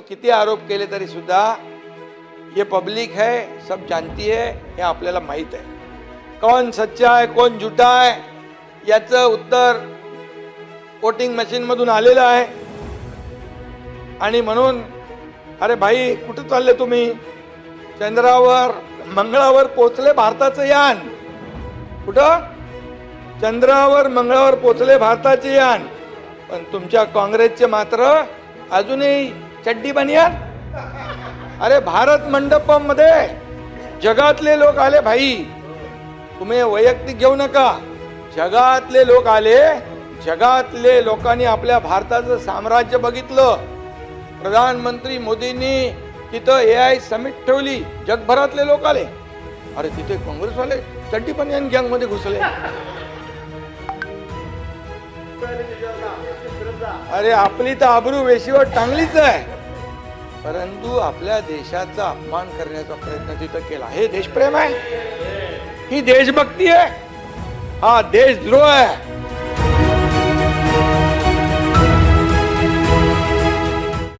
किती आरोप केले तरी सुद्धा ये पब्लिक है, सब जानती है, हे आपल्याला माहित आहे. कौन सच्चा है कौन झूठा है याचं उत्तर वोटिंग मशीन मधून आलेलं आहे. आणि म्हणून अरे भाई कुठे चालले तुम्ही? चंद्रावर मंगळावर पोहोचले भारताचं यान. कुठं? चंद्रावर मंगळावर पोहोचले भारताचे यान. पण तुमच्या काँग्रेसचे मात्र अजूनही चड्डी बनियान. अरे भारत मंडपम मध्ये जगातले लोक आले भाई, तुम्ही वैयक्तिक घेऊ नका. जगातले लोक आले. जगातले लोकांनी आपल्या भारताचं साम्राज्य बघितलं. प्रधानमंत्री मोदींनी तिथं AI समिट ठेवली. जगभरातले लोक आले. अरे तिथे काँग्रेसवाले चड्डी बनियान गँग मध्ये घुसले. अरे आपली तर आबरू वेशीवर टांगलीच आहे, परंतु आपल्या देशाचा अपमान करण्याचा प्रयत्न तिथं केला. हे देशप्रेम आहे? ही देशभक्ती आहे? हा देशद्रोह आहे.